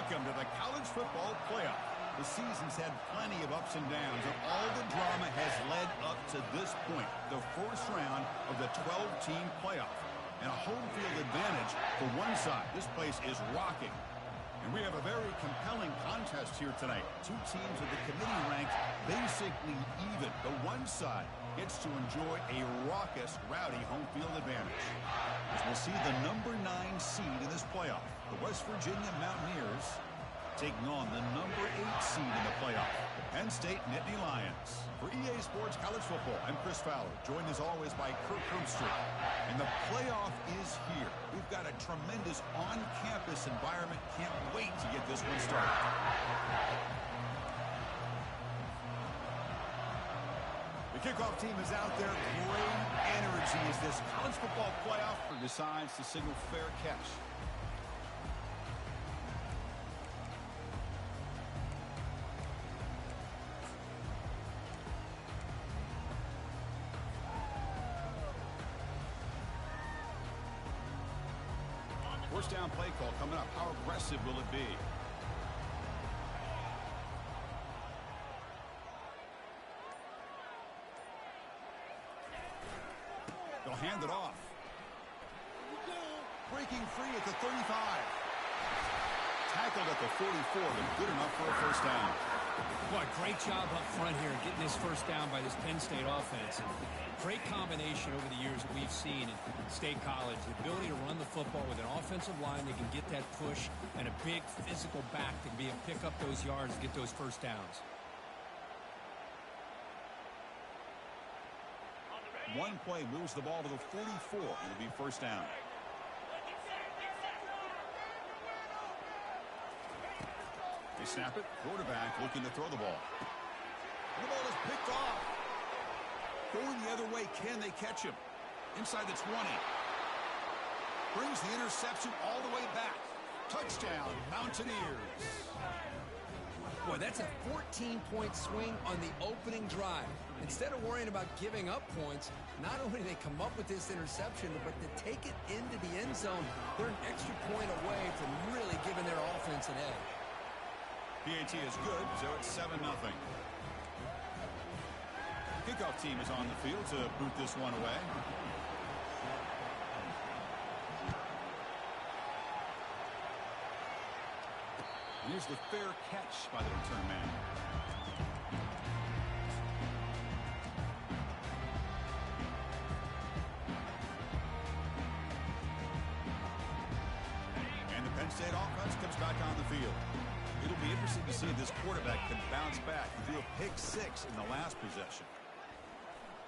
Welcome to the college football playoff. The season's had plenty of ups and downs, and all the drama has led up to this point, the first round of the 12-team playoff. And a home field advantage for one side. This place is rocking. And we have a very compelling contest here tonight. Two teams of the committee ranked basically even. The one side gets to enjoy a raucous, rowdy home field advantage. As we'll see the number 9 seed in this playoff, the West Virginia Mountaineers, taking on the number 8 seed in the playoff, the Penn State Nittany Lions. For EA Sports College Football, I'm Chris Fowler, joined as always by Kirk Herbstreit. And the playoff is here. We've got a tremendous on-campus environment. Can't wait to get this one started. The kickoff team is out there. Great energy as this college football playoff decides to signal fair catch. First down play call coming up. How aggressive will it be? They'll hand it off. Breaking free at the 35. Tackled at the 44, but good enough for a first down. Boy, great job up front here getting this first down by this Penn State offense. And great combination over the years that we've seen in State College. The ability to run the football with an offensive line that can get that push and a big physical back to be able to pick up those yards and get those first downs. One play moves the ball to the 44. It'll be first down. They snap it. Quarterback looking to throw the ball. And the ball is picked off. Going the other way. Can they catch him? Inside the 20. Brings the interception all the way back. Touchdown, Mountaineers. Boy, that's a 14-point swing on the opening drive. Instead of worrying about giving up points, not only do they come up with this interception, but to take it into the end zone, they're an extra point away from really giving their offense an edge. PAT is good, so it's 7-0. Kickoff team is on the field to boot this one away. And here's the fair catch by the return man. And the Penn State offense comes back on the field. It'll be interesting to see if this quarterback can bounce back. He threw a pick 6 in the last possession.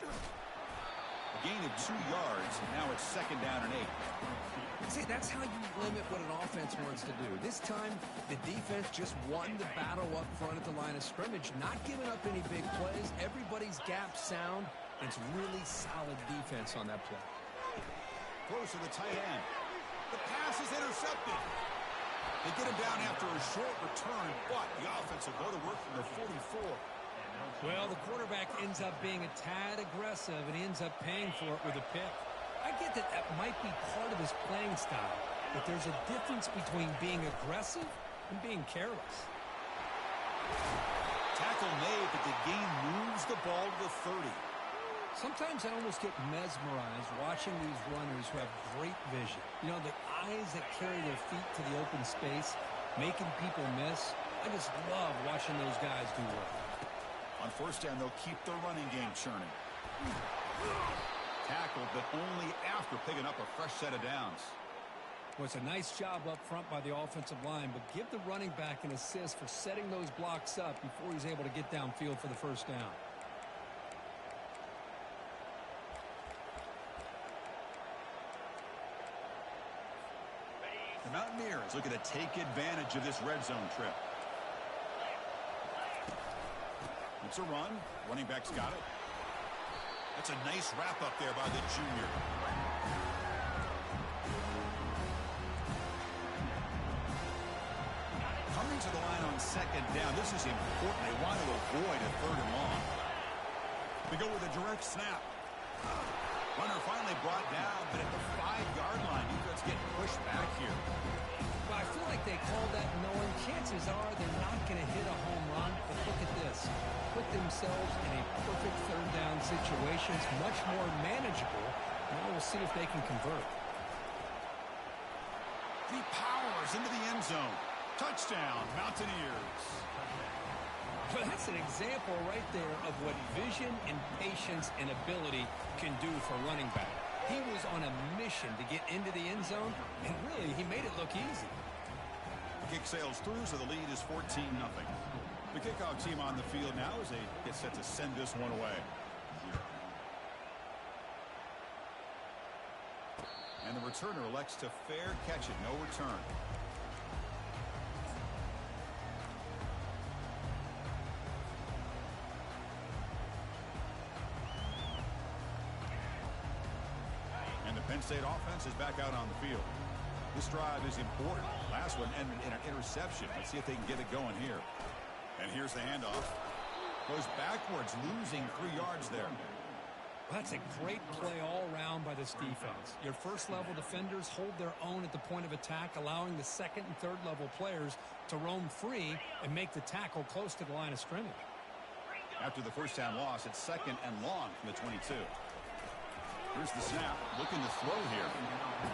A gain of 2 yards, and now it's second down and 8. See, that's how you limit what an offense wants to do. This time, the defense just won the battle up front at the line of scrimmage, not giving up any big plays. Everybody's gap sound. It's really solid defense on that play. Close to the tight end. The pass is intercepted. They get him down after a short return, but the offense will go to work from the 44. Well, the quarterback ends up being a tad aggressive, and he ends up paying for it with a pick. I get that that might be part of his playing style, but there's a difference between being aggressive and being careless. Tackle made, but the gain moves the ball to the 30. Sometimes I almost get mesmerized watching these runners who have great vision. You know, the eyes that carry their feet to the open space, making people miss. I just love watching those guys do work. On first down, they'll keep the running game churning. Tackled, but only after picking up a fresh set of downs. Well, it's a nice job up front by the offensive line, but give the running back an assist for setting those blocks up before he's able to get downfield for the first down. The Mountaineers looking to take advantage of this red zone trip. It's a run. Running back's got it. That's a nice wrap up there by the junior. Coming to the line on second down. This is important. They want to avoid a 3rd and long. They go with a direct snap. Runner finally brought down, but at the 5-yard line, defense getting pushed back here. Well, I feel like they called that knowing chances are they're not going to hit a home run. But look at this. Put themselves in a perfect third down situation. It's much more manageable. Now we'll see if they can convert. He powers into the end zone. Touchdown, Mountaineers. Well, that's an example right there of what vision and patience and ability can do for a running back. He was on a mission to get into the end zone, and really, he made it look easy. Kick sails through, so the lead is 14-0. The kickoff team on the field now as they get set to send this one away. And the returner elects to fair catch it, no return. And the Penn State offense is back out on the field. This drive is important. Last one ended in an interception. Let's see if they can get it going here. And here's the handoff. Goes backwards, losing 3 yards there. That's a great play all around by this defense. Your first-level defenders hold their own at the point of attack, allowing the second and third-level players to roam free and make the tackle close to the line of scrimmage. After the first down loss, it's 2nd and long from the 22. Here's the snap, looking to throw here.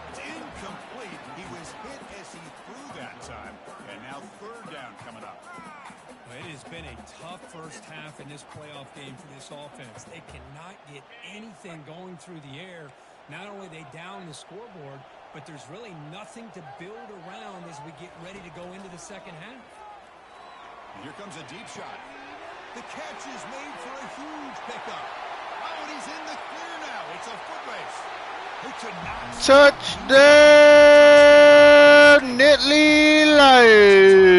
It's incomplete. He was hit as he threw that time. And now 3rd down coming up. It has been a tough first half in this playoff game for this offense. They cannot get anything going through the air. Not only are they down the scoreboard, but there's really nothing to build around as we get ready to go into the second half. And here comes a deep shot. The catch is made for a huge pickup. Oh, and he's in the clear now. It's a foot race. He could not. Touchdown, Nittany Lions.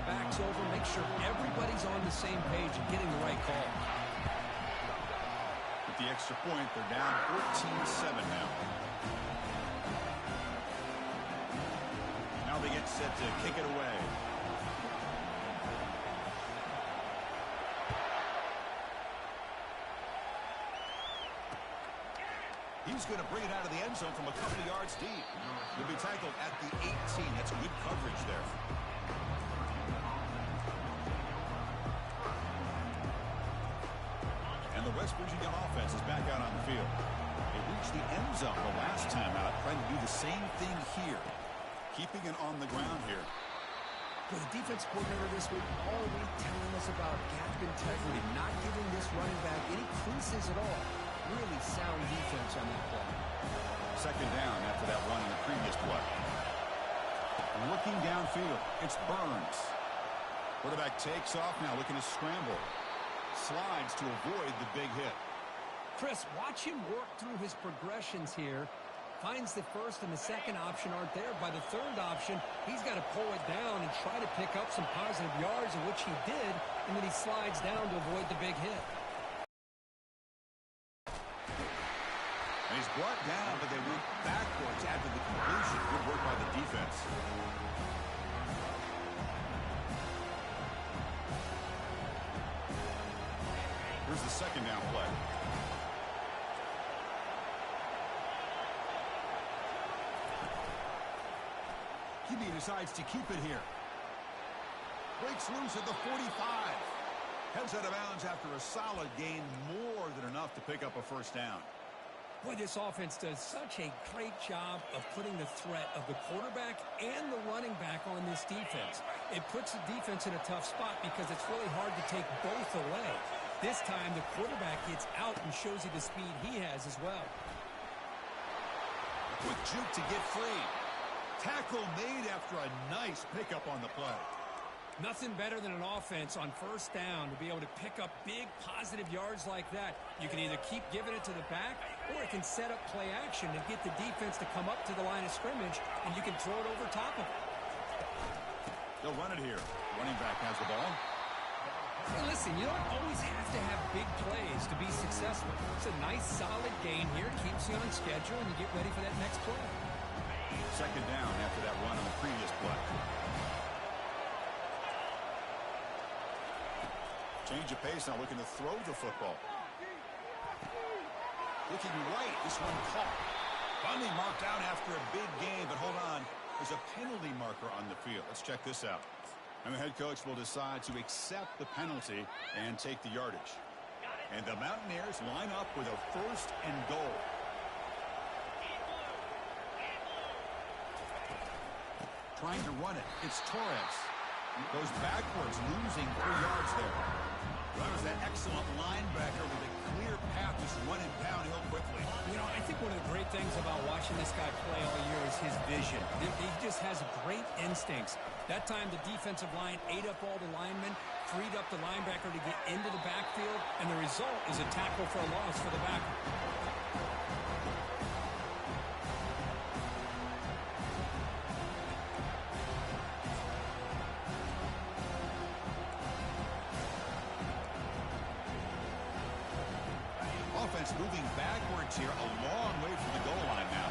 Backs over, make sure everybody's on the same page and getting the right call. With the extra point, they're down 14-7 now. Now they get set to kick it away. He's going to bring it out of the end zone from a couple of yards deep. He'll be tackled at the 18. That's good coverage there. And the West Virginia offense is back out on the field. They reached the end zone the last time out, trying to do the same thing here. Keeping it on the ground here. Well, the defense coordinator this week already telling us about gap integrity, not giving this running back any creases at all. Really sound defense on that play. 2nd down after that run in the previous play. Looking downfield, it's Burns. Quarterback takes off now, looking to scramble. Slides to avoid the big hit. Chris, watch him work through his progressions here. Finds the first and the second option aren't there. By the third option, he's got to pull it down and try to pick up some positive yards, of which he did, and then he slides down to avoid the big hit. And he's brought down, but they went backwards after the completion. Good work by the defense. Here's the 2nd down play. QB decides to keep it here. Breaks loose at the 45. Heads out of bounds after a solid gain, more than enough to pick up a first down. Boy, this offense does such a great job of putting the threat of the quarterback and the running back on this defense. It puts the defense in a tough spot because it's really hard to take both away. This time, the quarterback gets out and shows you the speed he has as well. Quick juke to get free. Tackle made after a nice pickup on the play. Nothing better than an offense on first down to be able to pick up big positive yards like that. You can either keep giving it to the back, or it can set up play action and get the defense to come up to the line of scrimmage, and you can throw it over top of it. They'll run it here. Running back has the ball. Hey, listen, you don't always have to have big plays to be successful. It's a nice, solid gain here. Keeps you on schedule, and you get ready for that next play. second down after that run on the previous play. Change of pace now, looking to throw the football. Looking right, this one caught. Finally marked out after a big game, but hold on. There's a penalty marker on the field. Let's check this out. And the head coach will decide to accept the penalty and take the yardage. And the Mountaineers line up with a 1st and goal. Trying to run it. It's Torres. Goes backwards, losing 3 yards there. That was that excellent linebacker with a clear path, just running downhill quickly. You know, I think one of the great things about watching this guy play all year is his vision. He just has great instincts. That time, the defensive line ate up all the linemen, freed up the linebacker to get into the backfield, and the result is a tackle for a loss for the backer. Offense moving backwards here, a long way from the goal line now.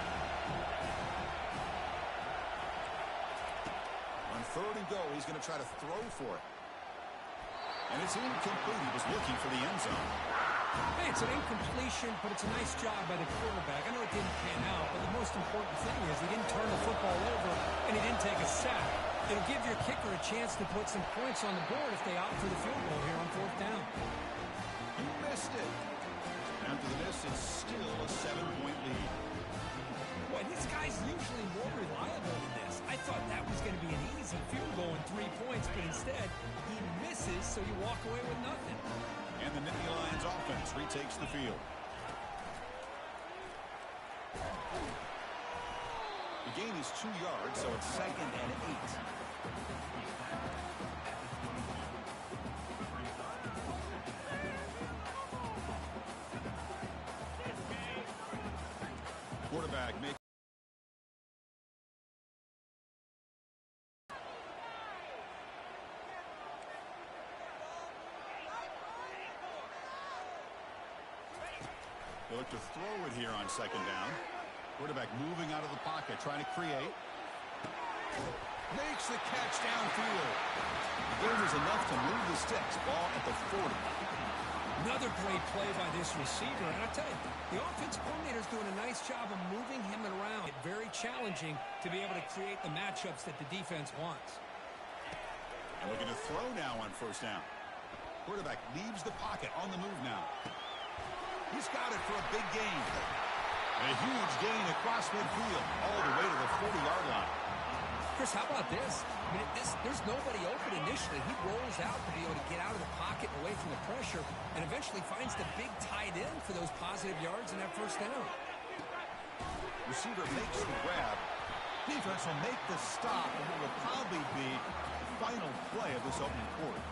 On 3rd and goal, he's going to try to throw for it. And it's incomplete. He was looking for the end zone. Hey, it's an incompletion, but it's a nice job by the quarterback. I know it didn't pan out, but the most important thing is he didn't turn the football over, and he didn't take a sack. It'll give your kicker a chance to put some points on the board if they opt for the field goal here on 4th down. He missed it. After the miss, it's still a 7-point lead. Boy, this guy's usually more reliable than this. I thought that was going to be an easy field goal in 3 points, but instead, he misses, so you walk away with nothing. And the Nittany Lions offense retakes the field. The gain is 2 yards, so it's 2nd and 8. Quarterback makes they look to throw it here on 2nd down. Quarterback moving out of the pocket, trying to create. Makes the catch downfield. The gain is enough to move the sticks. Ball at the 40. Another great play by this receiver. And I tell you, the offensive coordinator's doing a nice job of moving him around. It's very challenging to be able to create the matchups that the defense wants. And looking to throw now on 1st down. Quarterback leaves the pocket on the move now. He's got it for a big gain. A huge gain across midfield, all the way to the 40-yard line. Chris, how about this? I mean, there's nobody open initially. He rolls out to be able to get out of the pocket away from the pressure and eventually finds the big tight end for those positive yards in that 1st down. Receiver makes the grab. Defense will make the stop, and it will probably be the final play of this opening quarter.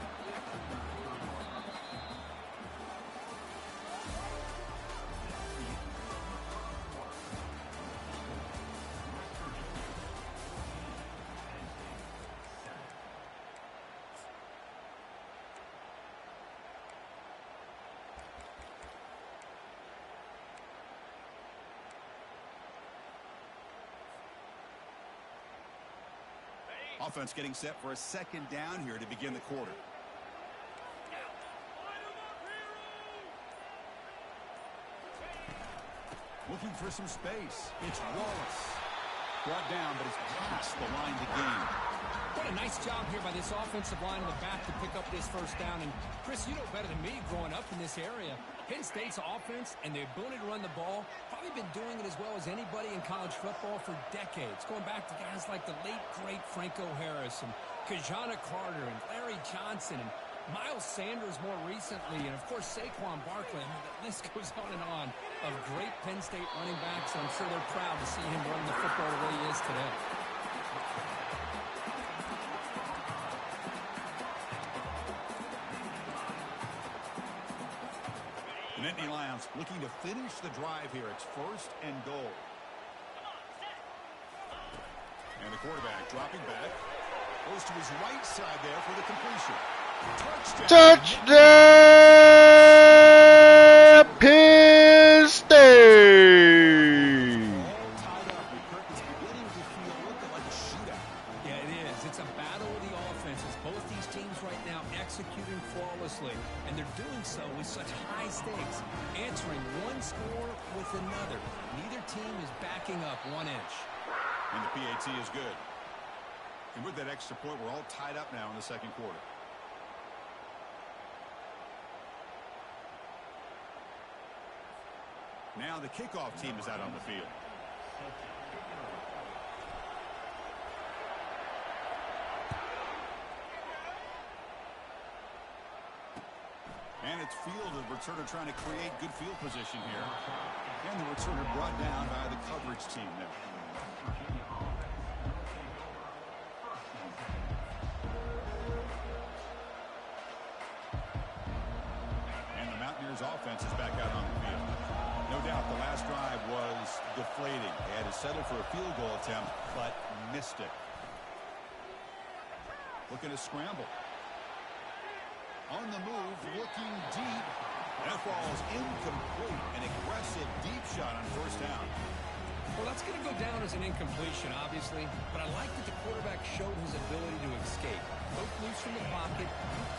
Offense getting set for a 2nd down here to begin the quarter. Looking for some space. It's Wallace. Brought down, but it's past the line to gain. What a nice job here by this offensive line in the back to pick up this 1st down. And, Chris, you know better than me growing up in this area. Penn State's offense and the ability to run the ball, probably been doing it as well as anybody in college football for decades. Going back to guys like the late, great Franco Harris and Kajana Carter and Larry Johnson and Miles Sanders more recently, and, of course, Saquon Barkley. I mean, the list goes on of great Penn State running backs, and I'm sure they're proud to see him run the football the way he is today. The Nittany Lions looking to finish the drive here. It's 1st and goal. And the quarterback dropping back. Goes to his right side there for the completion. Touchdown, Penn State! All tied up. Kirk is beginning to feel right now executing flawlessly, and they're doing so with such high stakes, answering one score with another. Neither team is backing up 1 inch. And the PAT is good. And with that extra point, we're all tied up now in the second quarter. Now the kickoff team is out on the field. And it's fielded. Returner trying to create good field position here. And the returner brought down by the coverage team there. And the Mountaineers offense is back out on the field. No doubt the last drive was deflating. They had to settle for a field goal attempt, but missed it. Looking to scramble. On the move, looking deep. That ball's incomplete. An aggressive deep shot on first down. Well, that's going to go down as an incompletion, obviously, but I like that the quarterback showed his ability to escape. Broke loose from the pocket,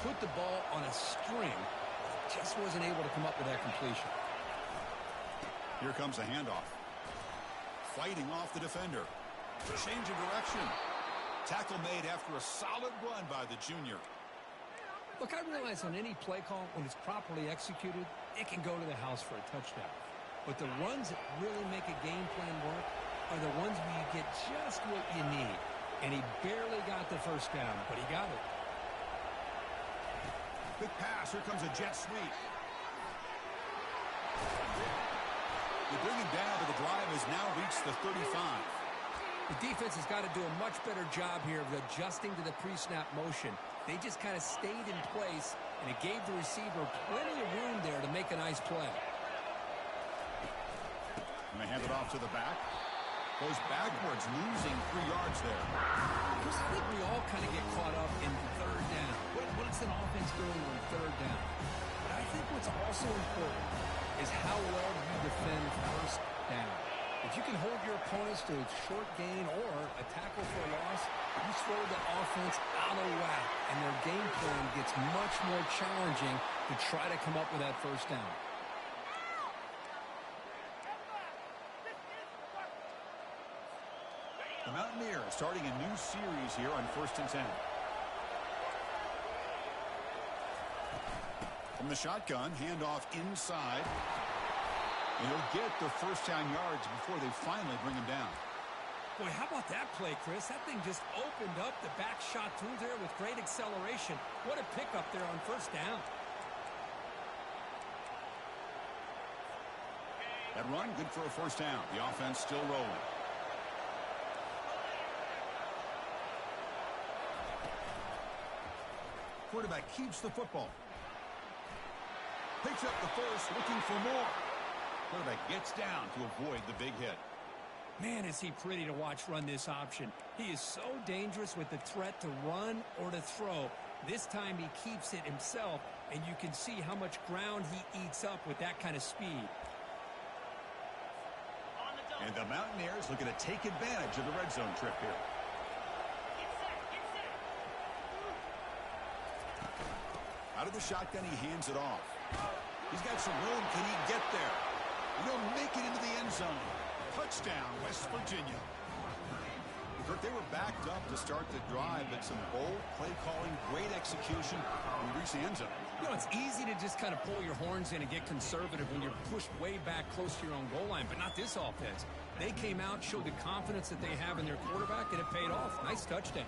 put the ball on a string, just wasn't able to come up with that completion. Here comes a handoff. Fighting off the defender. Change of direction. Tackle made after a solid run by the junior. Look, I realize on any play call, when it's properly executed, it can go to the house for a touchdown. But the runs that really make a game plan work are the ones where you get just what you need. And he barely got the first down, but he got it. Big pass. Here comes a jet sweep. They bring him down, but the drive has now reached the 35. The defense has got to do a much better job here of adjusting to the pre-snap motion. They just kind of stayed in place, and it gave the receiver plenty of room there to make a nice play. And they hand it off to the back. Goes backwards, losing 3 yards there. Chris, I think we all kind of get caught up in third down. What is an offense doing on third down? But I think what's also important is how well you defend first down. If you can hold your opponents to a short gain or a tackle for a loss, you throw the offense out of whack, and their game plan gets much more challenging to try to come up with that first down. The Mountaineers starting a new series here on 1st and 10. From the shotgun, handoff inside. And he'll get the first down yards before they finally bring him down. Boy, how about that play, Chris? That thing just opened up. The back shot through there with great acceleration. What a pickup there on first down. That run, good for a first down. The offense still rolling. Quarterback keeps the football. Picks up the first, looking for more. Quarterback gets down to avoid the big hit. Man, is he pretty to watch run this option. He is so dangerous with the threat to run or to throw. This time he keeps it himself, and you can see how much ground he eats up with that kind of speed. And the Mountaineers looking to take advantage of the red zone trip here. Out of the shotgun, he hands it off. He's got some room. Can he get there? He'll make it into the end zone. Touchdown, West Virginia. Kirk, they were backed up to start the drive, but some bold play calling, great execution, and reach the end zone. You know, it's easy to just kind of pull your horns in and get conservative when you're pushed way back close to your own goal line, but not this offense. They came out, showed the confidence that they have in their quarterback, and it paid off. Nice touchdown.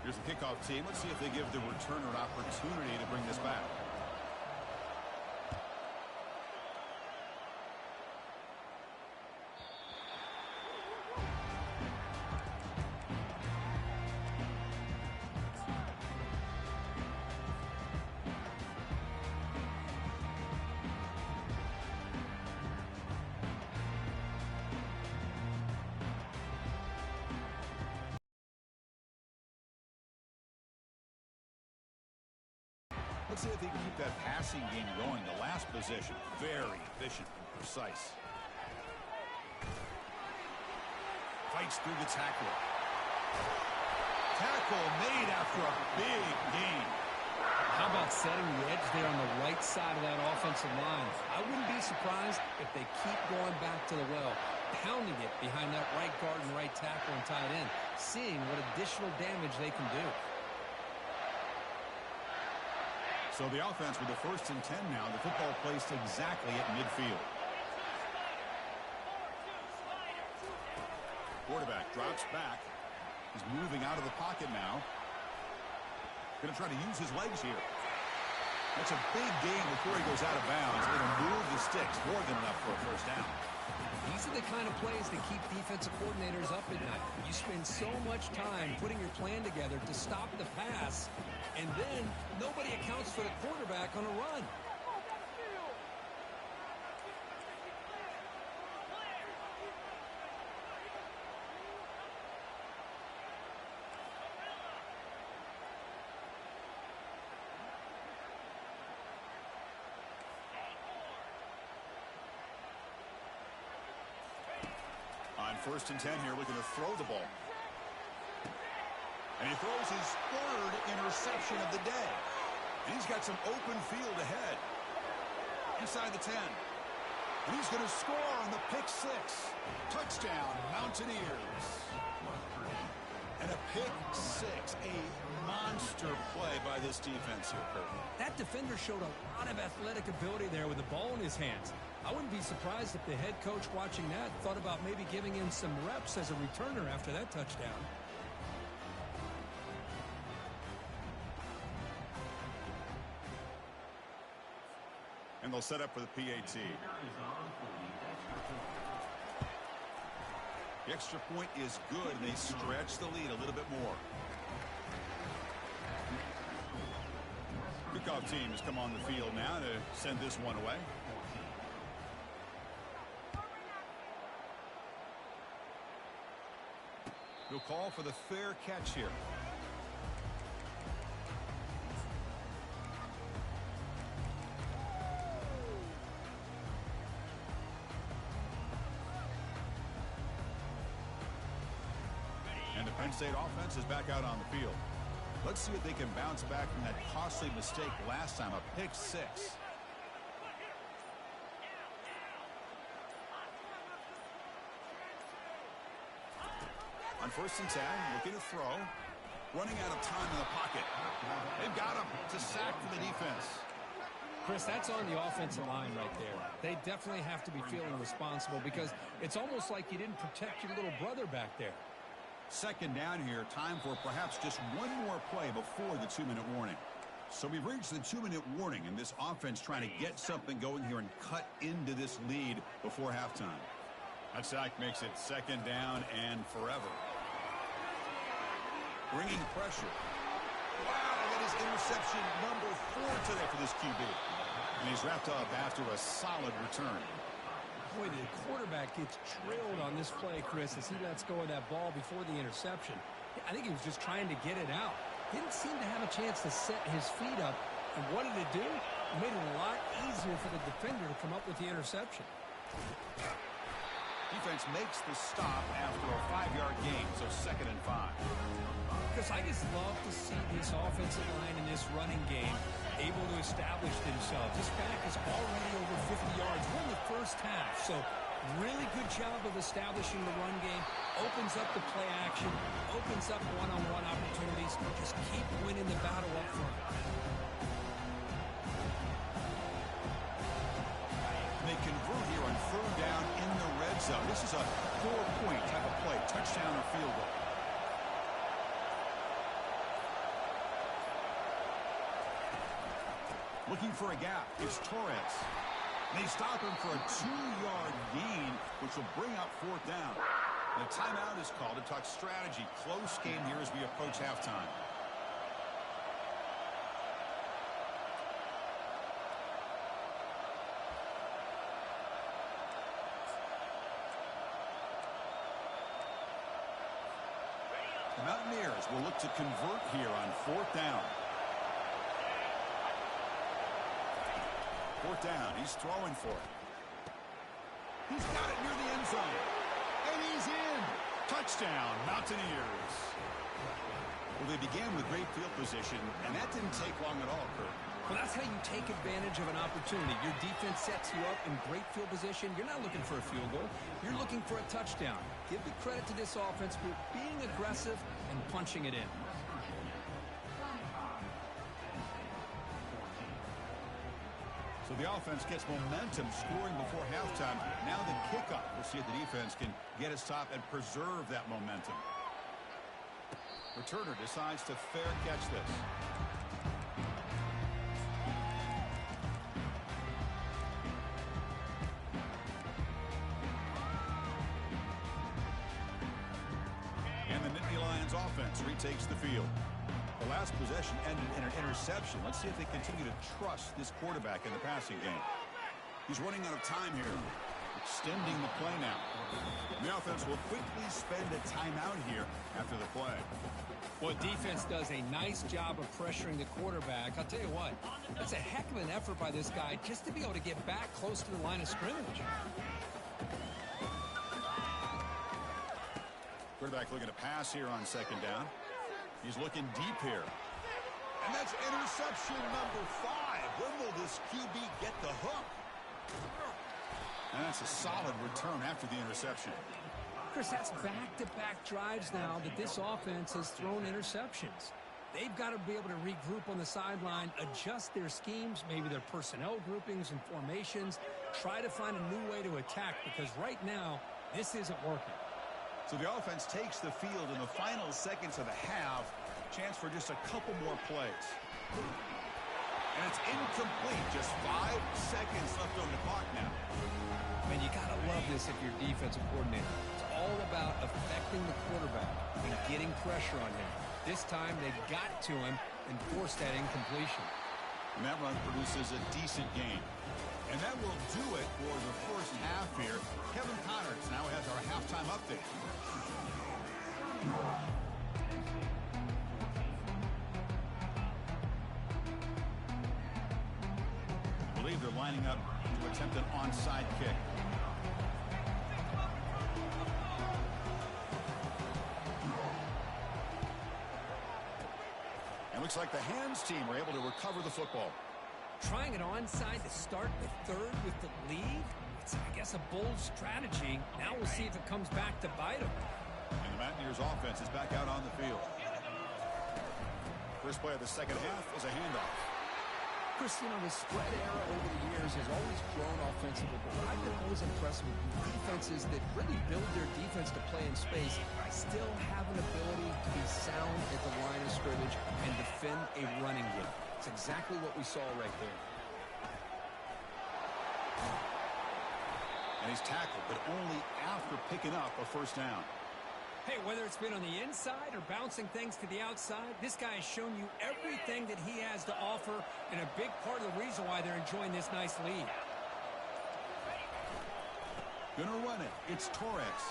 Here's the kickoff team. Let's see if they give the returner an opportunity to bring this back. Let's see if they can keep that passing game going. The last possession, very efficient and precise. Fights through the tackle. Tackle made after a big gain. How about setting the edge there on the right side of that offensive line? I wouldn't be surprised if they keep going back to the well, pounding it behind that right guard and right tackle and tight end, seeing what additional damage they can do. So the offense with the 1st and 10 now. The football placed exactly at midfield. Quarterback drops back. He's moving out of the pocket now. Going to try to use his legs here. That's a big gain before he goes out of bounds. It'll move the sticks more than enough for a first down. These are the kind of plays that keep defensive coordinators up at night. You spend so much time putting your plan together to stop the pass, and then nobody accounts for the quarterback on a run. On 1st and 10 here, looking to throw the ball. And he throws his 3rd interception of the day. And he's got some open field ahead. Inside the 10. And he's going to score on the pick 6. Touchdown, Mountaineers. And a pick 6. A monster play by this defense here, Kurt. That defender showed a lot of athletic ability there with the ball in his hands. I wouldn't be surprised if the head coach watching that thought about maybe giving him some reps as a returner after that touchdown. And they'll set up for the PAT. The extra point is good, and they stretch the lead a little bit more. Kickoff team has come on the field now to send this one away. He'll call for the fair catch here. And the Penn State offense is back out on the field. Let's see if they can bounce back from that costly mistake last time, a pick 6. On 1st and 10, looking to throw. Running out of time in the pocket. They've got him. It's a sack for the defense. Chris, that's on the offensive line right there. They definitely have to be feeling responsible because it's almost like you didn't protect your little brother back there. 2nd down here. Time for perhaps just one more play before the 2-minute warning. So we've reached the 2-minute warning, and this offense trying to get something going here and cut into this lead before halftime. That sack makes it 2nd down and forever. Bringing pressure. Wow, that is interception number 4 today for this QB. And he's wrapped up after a solid return. Boy, the quarterback gets trailed on this play, Chris, as he lets go of that ball before the interception. I think he was just trying to get it out. Didn't seem to have a chance to set his feet up. And what did it do? It made it a lot easier for the defender to come up with the interception. Defense makes the stop after a 5-yard gain, so 2nd and 5. Because I just love to see this offensive line in this running game able to establish themselves. This back is already over 50 yards. We're in the first half, so really good job of establishing the run game. Opens up the play action, opens up one-on-one opportunities. Just keep winning the battle up front. They convert here on 3rd down in the red zone. This is a 4-point type of play, touchdown or field goal. Looking for a gap. It's Torres. And they stop him for a 2-yard gain, which will bring up 4th down. And a timeout is called to talk strategy. Close game here as we approach halftime. The Mountaineers will look to convert here on 4th down. 4th down. He's throwing for it. He's got it near the end zone. And he's in. Touchdown, Mountaineers. Well, they began with great field position, and that didn't take long at all, Kurt. Well, that's how you take advantage of an opportunity. Your defense sets you up in great field position. You're not looking for a field goal. You're looking for a touchdown. Give the credit to this offense for being aggressive and punching it in. So the offense gets momentum scoring before halftime. Now the kickoff. We'll see if the defense can get a stop and preserve that momentum. Returner decides to fair catch this. And the Nittany Lions offense retakes the field. The last possession ended in an interception. Let's see if they continue to trust this quarterback in the passing game. He's running out of time here. Extending the play now. The offense will quickly spend a timeout here after the play. Well, defense does a nice job of pressuring the quarterback. I'll tell you what, it's a heck of an effort by this guy just to be able to get back close to the line of scrimmage. Quarterback looking to pass here on second down. He's looking deep here. And that's interception number 5. When will this QB get the hook? And that's a solid return after the interception. Chris, that's back-to-back drives now that this offense has thrown interceptions. They've got to be able to regroup on the sideline, adjust their schemes, maybe their personnel groupings and formations, try to find a new way to attack because right now, this isn't working. So the offense takes the field in the final seconds of the half. Chance for just a couple more plays. And it's incomplete. Just 5 seconds left on the clock now. Man, you got to love this if you're defensive coordinator. It's all about affecting the quarterback and getting pressure on him. This time, they got to him and forced that incompletion. And that run produces a decent gain. And that will do it for the first half here. Kevin Connors now has our halftime update. I believe they're lining up to attempt an onside kick. And looks like the hands team were able to recover the football. Trying it onside to start the third with the lead? It's, I guess, a bold strategy. Now we'll see if it comes back to bite them. And the Mountaineers offense is back out on the field. First play of the second half is a handoff. Chris, you know, the spread era over the years has always grown offensively, but what I've been always impressed with defenses that really build their defense to play in space still have an ability to be sound at the line of scrimmage and defend a running game. It's exactly what we saw right there. And he's tackled, but only after picking up a first down. Hey, whether it's been on the inside or bouncing things to the outside, this guy has shown you everything that he has to offer and a big part of the reason why they're enjoying this nice lead. Gonna run it. It's Torres.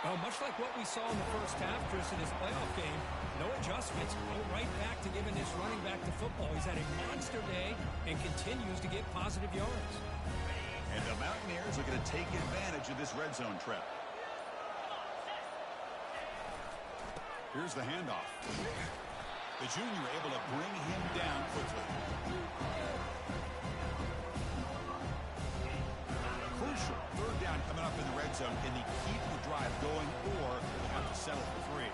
Well, much like what we saw in the first half, Chris, in this playoff game, no adjustments. Go right back to giving this running back to football. He's had a monster day and continues to get positive yards. And the Mountaineers are going to take advantage of this red zone trap. Here's the handoff. The junior able to bring him down quickly. Crucial. Third down coming up in the red zone. Can they keep the drive going or have to settle for 3?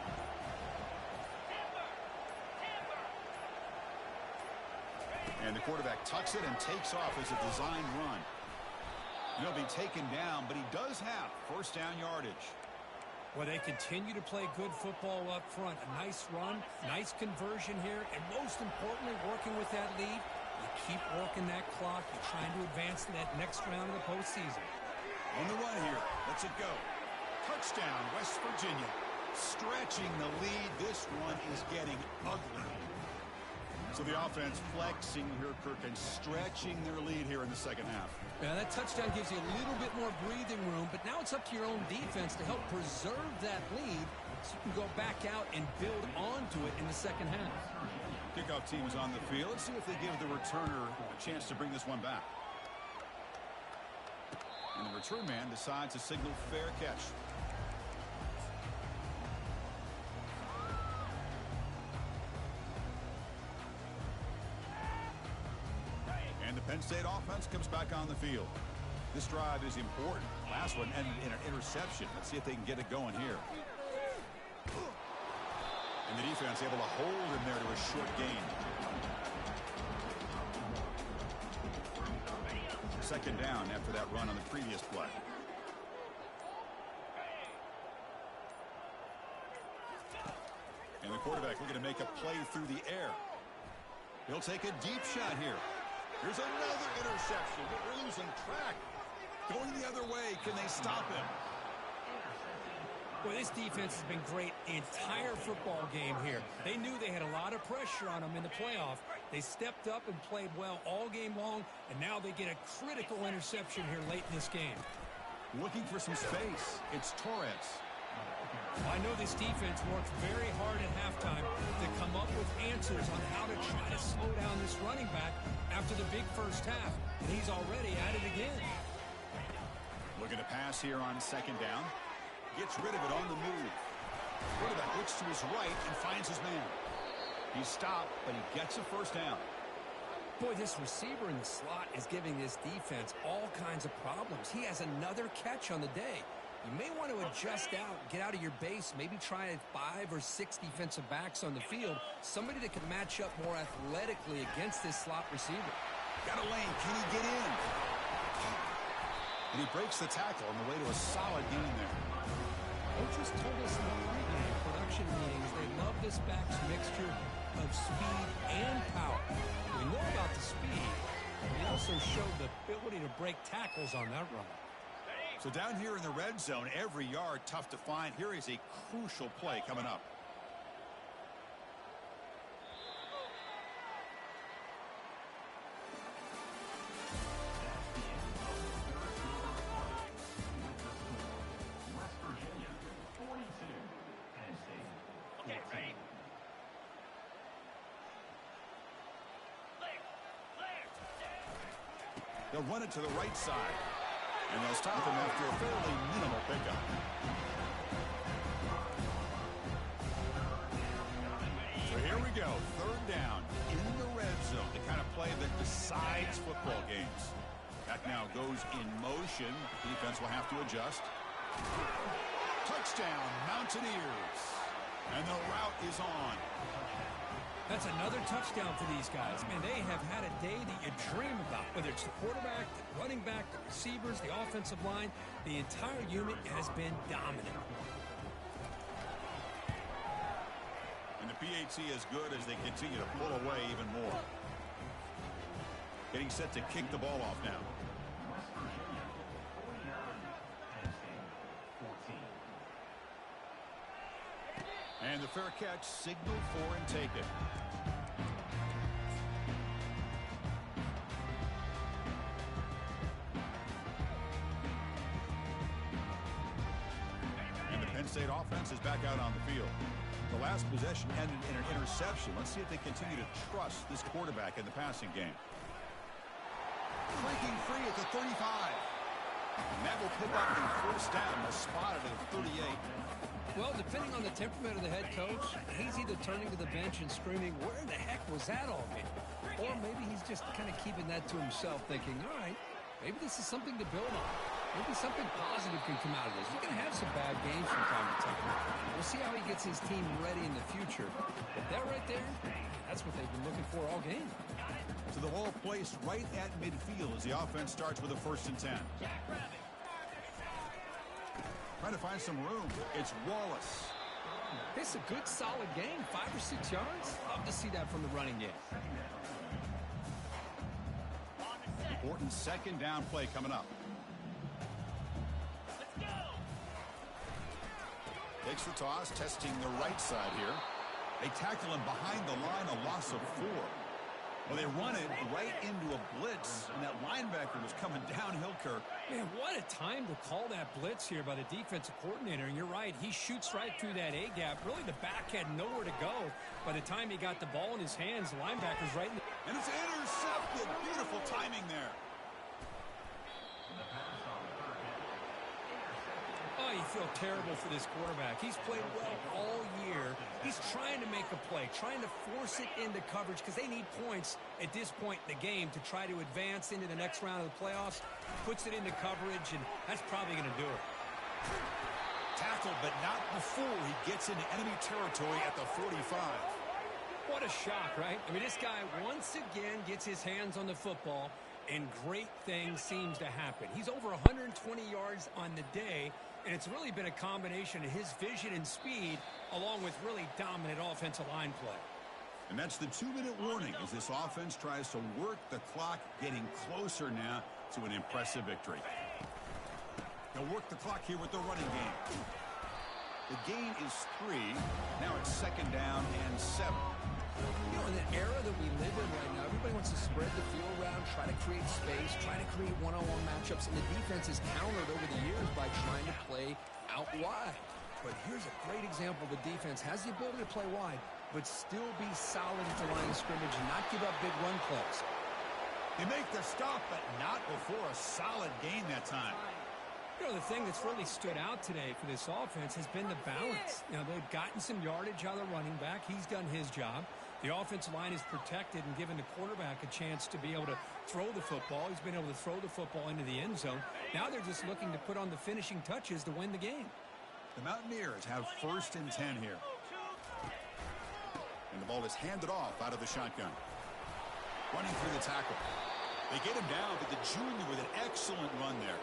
And the quarterback tucks it and takes off as a design run. He'll be taken down, but he does have first down yardage. Well, they continue to play good football up front. A nice run, nice conversion here, and most importantly, working with that lead, you keep working that clock. You're trying to advance to that next round of the postseason. On the run here. Let's it go. Touchdown, West Virginia. Stretching the lead. This one is getting ugly. So the offense flexing here, Kirk, and stretching their lead here in the second half. Yeah, that touchdown gives you a little bit more breathing room, but now it's up to your own defense to help preserve that lead so you can go back out and build onto it in the second half. Kickoff team is on the field. Let's see if they give the returner a chance to bring this one back. And the return man decides to signal fair catch. Penn State offense comes back on the field. This drive is important. Last one ended in an interception. Let's see if they can get it going here. And the defense able to hold him there to a short gain. Second down after that run on the previous play. And the quarterback looking to make a play through the air. He'll take a deep shot here. Here's another interception, but we're losing track. Going the other way, can they stop him? Boy, this defense has been great the entire football game here. They knew they had a lot of pressure on them in the playoff. They stepped up and played well all game long, and now they get a critical interception here late in this game. Looking for some space. It's Torres. I know this defense worked very hard at halftime to come up with answers on how to try to slow down this running back after the big first half, and he's already at it again. Looking to pass here on second down. Gets rid of it on the move. Quarterback looks to his right and finds his man. He's stopped, but he gets a first down. Boy, this receiver in the slot is giving this defense all kinds of problems. He has another catch on the day. You may want to adjust out, get out of your base, maybe try 5 or 6 defensive backs on the field, somebody that can match up more athletically against this slot receiver. Got a lane. Can he get in? And he breaks the tackle on the way to a solid gain there. Coaches told us in the pregame production meetings they love this back's mixture of speed and power. We know about the speed, but he also showed the ability to break tackles on that run. So down here in the red zone, every yard tough to find. Here is a crucial play coming up. They'll run it to the right side. And they'll stop him after a fairly minimal pickup. So here we go. Third down in the red zone. The kind of play that decides football games. Back now goes in motion. Defense will have to adjust. Touchdown, Mountaineers. And the route is on. That's another touchdown for these guys. Man, they have had a day that you dream about. Whether it's the quarterback, the running back, the receivers, the offensive line, the entire unit has been dominant. And the PAT is good as they continue to pull away even more. Getting set to kick the ball off now. And the fair catch signaled for and taken. And the Penn State offense is back out on the field. The last possession ended in an interception. Let's see if they continue to trust this quarterback in the passing game. Breaking free at the 35. And that will pick up the first down. They'll spot it at the 38. Well, depending on the temperament of the head coach, he's either turning to the bench and screaming, where the heck was that all been? Or maybe he's just kind of keeping that to himself, thinking, all right, maybe this is something to build on. Maybe something positive can come out of this. You're going to have some bad games from time to time. We'll see how he gets his team ready in the future. But that right there, that's what they've been looking for all game. So the ball placed right at midfield as the offense starts with a 1st and 10. Trying to find some room. It's Wallace. It's a good, solid game. 5 or 6 yards. Love to see that from the running game. Important second down play coming up. Takes the toss, testing the right side here. They tackle him behind the line, a loss of 4. Well, they run it right into a blitz, and that linebacker was coming downhill, Kirk. Man, what a time to call that blitz here by the defensive coordinator. And you're right, he shoots right through that A-gap. Really, the back had nowhere to go. By the time he got the ball in his hands, the linebacker's right in the... And it's intercepted. Beautiful timing there. Oh, he feel terrible for this quarterback. He's played well all year. He's trying to make a play, trying to force it into coverage because they need points at this point in the game to try to advance into the next round of the playoffs. Puts it into coverage, and that's probably going to do it. Tackled, but not before he gets into enemy territory at the 45. What a shock, right? I mean, this guy once again gets his hands on the football, and great things seems to happen. He's over 120 yards on the day, and it's really been a combination of his vision and speed along with really dominant offensive line play. And that's the 2-minute warning as this offense tries to work the clock, getting closer now to an impressive victory. They'll work the clock here with the running game. The gain is 3. Now it's 2nd down and 7. You know, in the era that we live in right now, everybody wants to spread the field around, try to create space, try to create one-on-one matchups, and the defense has countered over the years by trying to play out wide. But here's a great example. The defense has the ability to play wide, but still be solid at the line of scrimmage and not give up big run plays. They make the stop, but not before a solid gain that time. You know, the thing that's really stood out today for this offense has been the balance. You know, they've gotten some yardage out of the running back. He's done his job. The offensive line is protected and given the quarterback a chance to be able to throw the football. He's been able to throw the football into the end zone. Now they're just looking to put on the finishing touches to win the game. The Mountaineers have 1st and 10 here. And the ball is handed off out of the shotgun. Running through the tackle. They get him down, but the junior with an excellent run there.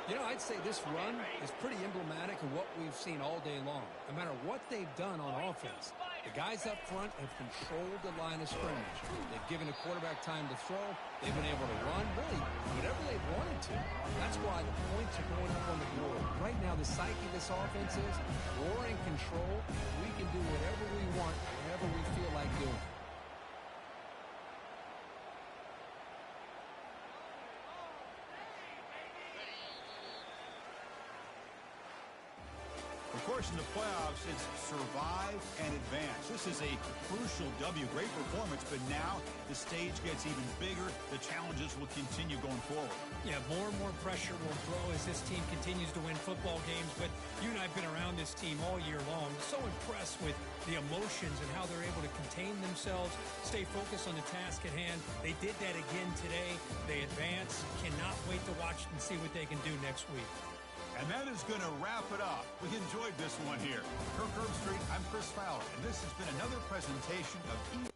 You know, I'd say this run is pretty emblematic of what we've seen all day long. No matter what they've done on offense, the guys up front have controlled the line of scrimmage. They've given the quarterback time to throw. They've been able to run, really, whatever they've wanted to. That's why the points are going up on the board. Right now, the psyche of this offense is we're in control. We can do whatever we want, whatever we feel like doing. Of course, in the playoffs, it's survive and advance. This is a crucial W. Great performance, but now the stage gets even bigger. The challenges will continue going forward. Yeah, more and more pressure will grow as this team continues to win football games. But you and I have been around this team all year long. So impressed with the emotions and how they're able to contain themselves, stay focused on the task at hand. They did that again today. They advance. Cannot wait to watch and see what they can do next week. And that is going to wrap it up. We enjoyed this one here. Kirk Herbstreit, I'm Chris Fowler, and this has been another presentation of